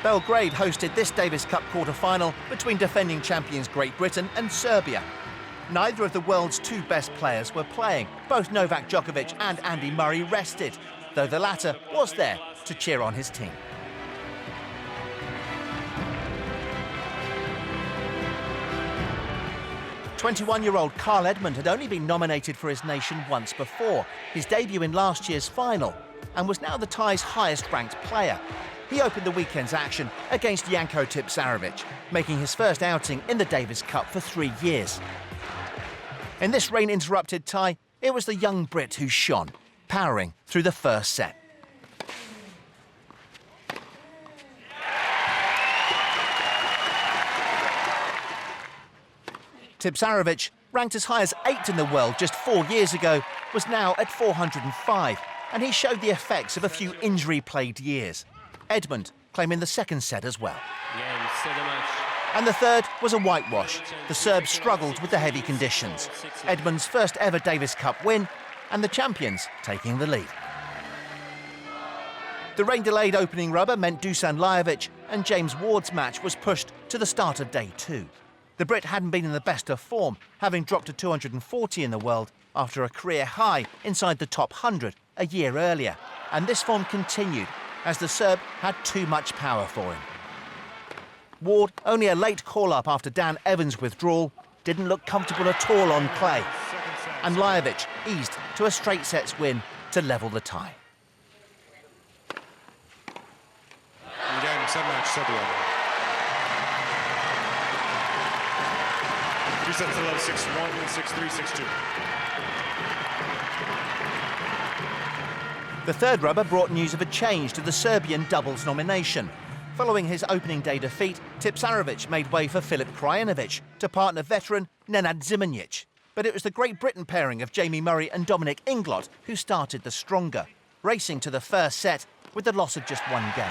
Belgrade hosted this Davis Cup quarter-final between defending champions Great Britain and Serbia. Neither of the world's two best players were playing. Both Novak Djokovic and Andy Murray rested, though the latter was there to cheer on his team. "21-year-old Kyle Edmund had only been nominated for his nation once before, his debut in last year's final, and was now the tie's highest-ranked player. He opened the weekend's action against Janko Tipsarevic, making his first outing in the Davis Cup for 3 years. In this rain-interrupted tie, it was the young Brit who shone, powering through the first set. Tipsarevic, ranked as high as 8th in the world just 4 years ago, was now at 405, and he showed the effects of a few injury-plagued years. Edmund claiming the second set as well. And the third was a whitewash. The Serbs struggled with the heavy conditions. Edmund's first ever Davis Cup win, and the champions taking the lead. The rain-delayed opening rubber meant Dusan Lajovic and James Ward's match was pushed to the start of day 2. The Brit hadn't been in the best of form, having dropped to 240 in the world after a career high inside the top 100 a year earlier. And this form continued as the Serb had too much power for him. Ward, only a late call-up after Dan Evans' withdrawal, didn't look comfortable at all on clay. And Lajovic eased to a straight sets win to level the tie. Again, set match, Serbia. 3 sets to love, 6-1, 6-3, 6-2. The third rubber brought news of a change to the Serbian doubles nomination. Following his opening day defeat, Tipsarevic made way for Filip Krajinovic to partner veteran Nenad Zimonjic. But it was the Great Britain pairing of Jamie Murray and Dominic Inglot who started the stronger, racing to the first set with the loss of just 1 game.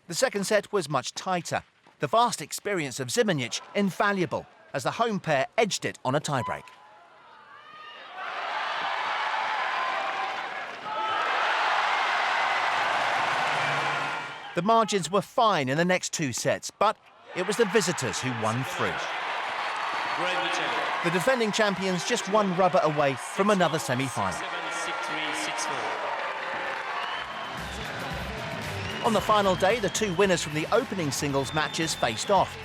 The second set was much tighter. The vast experience of Zimonjic invaluable as the home pair edged it on a tiebreak. The margins were fine in the next 2 sets, but it was the visitors who won through. The defending champions just 1 rubber away from another semi-final. On the final day, the 2 winners from the opening singles matches faced off.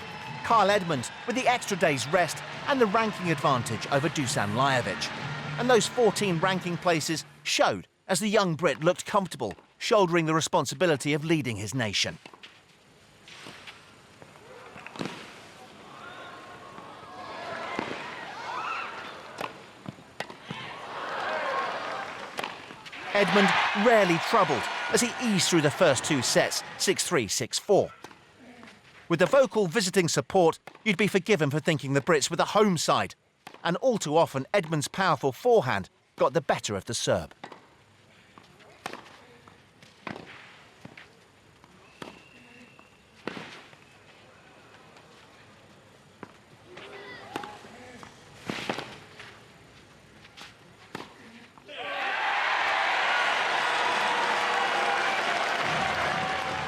Kyle Edmund with the extra day's rest and the ranking advantage over Dusan Lajovic. And those 14 ranking places showed as the young Brit looked comfortable, shouldering the responsibility of leading his nation. Edmund rarely troubled as he eased through the first 2 sets, 6-3, 6-4. With the vocal visiting support, you'd be forgiven for thinking the Brits were the home side. And all too often, Edmund's powerful forehand got the better of the Serb.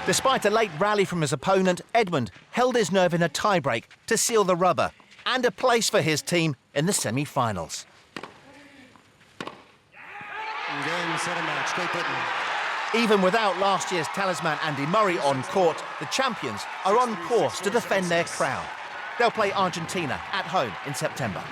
Despite a late rally from his opponent, Edmund held his nerve in a tiebreak to seal the rubber and a place for his team in the semi-finals. Game, set a match, Great Britain. Even without last year's talisman Andy Murray on court, the champions are on course to defend their crown. They'll play Argentina at home in September.